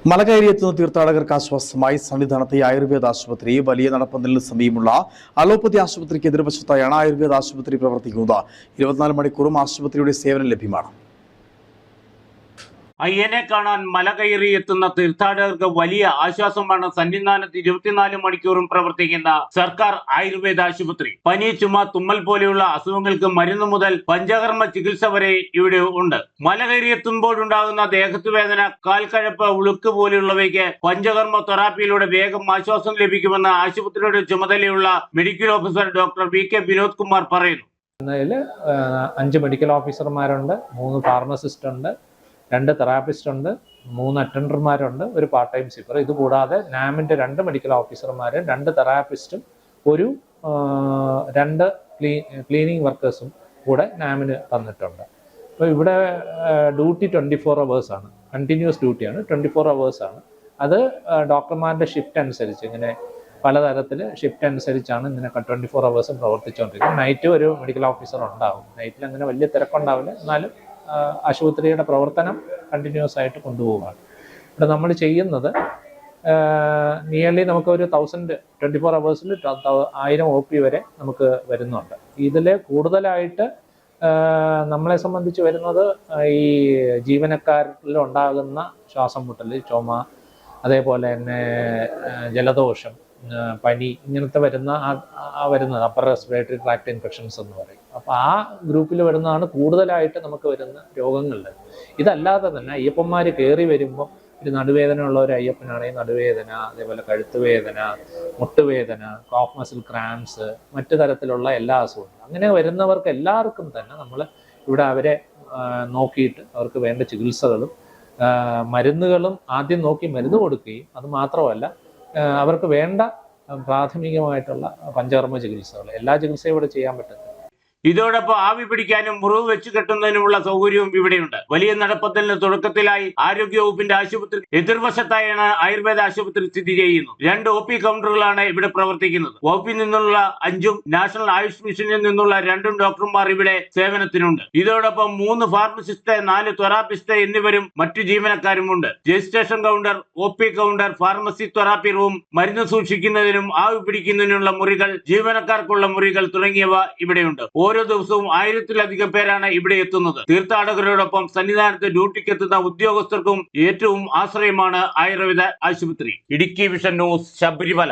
മല കയറിയെത്തുന്ന തീർത്ഥാടകർക്ക് ആശ്വാസമായി സന്നിധാനത്തെ ആയുർവേദ ആശുപത്രി വലിയ നടപ്പന്തലിന് സമീപമുള്ള അലോപ്പതി ആശുപത്രിക്ക് എതിർവശത്തായാണ് ആയുർവേദ ആശുപത്രി പ്രവർത്തിക്കുന്നത്. 24 മണിക്കൂറും ആശുപത്രിയുടെ സേവനം ലഭ്യമാണ്. അയ്യനെ കാണാൻ മല കയറി എത്തുന്ന തീർത്ഥാടകർക്ക് വലിയ ആശ്വാസമാണ് സന്നിധാനത്ത് 24 മണിക്കൂറും പ്രവർത്തിക്കുന്ന സർക്കാർ ആയുർവേദ ആശുപത്രി. പനി, ചുമ, തുമ്മൽ പോലെയുള്ള അസുഖങ്ങൾക്ക് മരുന്ന് മുതൽ പഞ്ചകർമ്മ ചികിത്സ വരെ ഇവിടെ ഉണ്ട്. മല കയറി എത്തുമ്പോഴുണ്ടാകുന്ന ദേഹത്തു വേദന, കാൽക്കഴപ്പ്, ഉളുക്ക് പോലെയുള്ളവയ്ക്ക് പഞ്ചകർമ്മ തെറാപ്പിയിലൂടെ വേഗം ആശ്വാസം ലഭിക്കുമെന്ന് ആശുപത്രിയുടെ ചുമതലയുള്ള medical officer doctor VK Vinod Kumar പറയുന്നു. 5 മെഡിക്കൽ ഓഫീസർമാരുണ്ട്, 3 ഫാർമസിസ്റ്റ് ഉണ്ട്, 2 തെറാപ്പിസ്റ്റ് ഉണ്ട്, 3 അറ്റൻഡർമാരുണ്ട്, ഒരു പാർട്ട് ടൈം സ്വിപ്പർ. ഇതുകൂടാതെ നാമിൻ്റെ 2 മെഡിക്കൽ ഓഫീസർമാരും 2 തെറാപ്പിസ്റ്റും 2 ക്ലീനിങ് വർക്കേഴ്സും കൂടെ നാമിന് തന്നിട്ടുണ്ട്. അപ്പോൾ ഇവിടെ ഡ്യൂട്ടി 24 hours ആണ്, കണ്ടിന്യൂസ് ഡ്യൂട്ടിയാണ്, 24 hours ആണ്. അത് ഡോക്ടർമാരുടെ ഷിഫ്റ്റ് അനുസരിച്ച് ഇങ്ങനെ പലതരത്തിൽ ഷിഫ്റ്റ് അനുസരിച്ചാണ് ഇങ്ങനെ 24 hours പ്രവർത്തിച്ചുകൊണ്ടിരിക്കുന്നത്. നൈറ്റ് ഒരു മെഡിക്കൽ ഓഫീസർ ഉണ്ടാവും. നൈറ്റിൽ അങ്ങനെ വലിയ തിരക്കുണ്ടാവില്ല, എന്നാലും ആശുപത്രിയുടെ പ്രവർത്തനം കണ്ടിന്യൂസ് ആയിട്ട് കൊണ്ടുപോവുകയാണ്. ഇവിടെ നമ്മൾ ചെയ്യുന്നത് നിയർലി നമുക്കൊരു 24 hours 1000 OP വരെ നമുക്ക് വരുന്നുണ്ട്. ഇതിൽ കൂടുതലായിട്ട് നമ്മളെ സംബന്ധിച്ച് വരുന്നത് ഈ ജീവനക്കാരിൽ ഉണ്ടാകുന്ന ശ്വാസം മുട്ടൽ, ചുമ, അതേപോലെ തന്നെ ജലദോഷം, പനി, ഇങ്ങനത്തെ വരുന്നത് അപ്പർ റെസ്പിറേറ്ററി ട്രാക്ട് ഇൻഫെക്ഷൻസ് എന്ന് പറയും. അപ്പോൾ ആ ഗ്രൂപ്പിൽ വരുന്നതാണ് കൂടുതലായിട്ട് നമുക്ക് വരുന്ന രോഗങ്ങളിൽ. ഇതല്ലാതെ തന്നെ അയ്യപ്പന്മാർ കയറി വരുമ്പം ഒരു നടുവേദന ഉള്ള ഒരു അയ്യപ്പനാണെങ്കിൽ നടുവേദന, അതേപോലെ കഴുത്ത് വേദന, മുട്ടുവേദന, കോഫ് മസിൽ ക്രാംസ്, മറ്റു തരത്തിലുള്ള എല്ലാ അസുഖങ്ങളും അങ്ങനെ വരുന്നവർക്ക് എല്ലാവർക്കും തന്നെ നമ്മൾ ഇവിടെ അവരെ നോക്കിയിട്ട് അവർക്ക് വേണ്ട ചികിത്സകളും മരുന്നുകളും ആദ്യം നോക്കി മരുന്ന് കൊടുക്കുകയും അത് മാത്രമല്ല അവർക്ക് വേണ്ട പ്രാഥമികമായിട്ടുള്ള പഞ്ചകർമ്മ ചികിത്സകൾ, എല്ലാ ചികിത്സയും ഇവിടെ ചെയ്യാൻ പറ്റും. ഇതോടൊപ്പം ആവി പിടിക്കാനും മുറിവ് വെച്ച് കെട്ടുന്നതിനുമുള്ള സൗകര്യവും ഇവിടെയുണ്ട്. വലിയ നടപ്പന്തലിന് തുടക്കത്തിലായി ആരോഗ്യവകുപ്പിന്റെ ആശുപത്രി എതിർവശത്തായാണ് ആയുർവേദ ആശുപത്രി സ്ഥിതി ചെയ്യുന്നത്. 2 OP കൗണ്ടറുകളാണ് ഇവിടെ പ്രവർത്തിക്കുന്നത്. വകുപ്പിൽ നിന്നുള്ള 5ഉം നാഷണൽ ആയുഷ് മിഷനിൽ നിന്നുള്ള 2 ഡോക്ടർമാർ ഇവിടെ സേവനത്തിനുണ്ട്. ഇതോടൊപ്പം 3 ഫാർമസിസ്റ്റ്, 4 തെറാപ്പിസ്റ്റ് എന്നിവരും മറ്റു ജീവനക്കാരുമുണ്ട്. Registration counter, OP counter, pharmacy, therapy room, മരുന്ന് സൂക്ഷിക്കുന്നതിനും ആവി പിടിക്കുന്നതിനുള്ള മുറികൾ, ജീവനക്കാർക്കുള്ള മുറികൾ തുടങ്ങിയവ ഇവിടെയുണ്ട്. ഓരോ ദിവസവും 1000-ലധികം പേരാണ് ഇവിടെ എത്തുന്നത്. തീർത്ഥാടകരോടൊപ്പം സന്നിധാനത്ത് ഡ്യൂട്ടിക്ക് എത്തുന്ന ഉദ്യോഗസ്ഥർക്കും ഏറ്റവും ആശ്രയമാണ് ആയുർവേദ ആശുപത്രി. Idukki vision news, Sabarimala.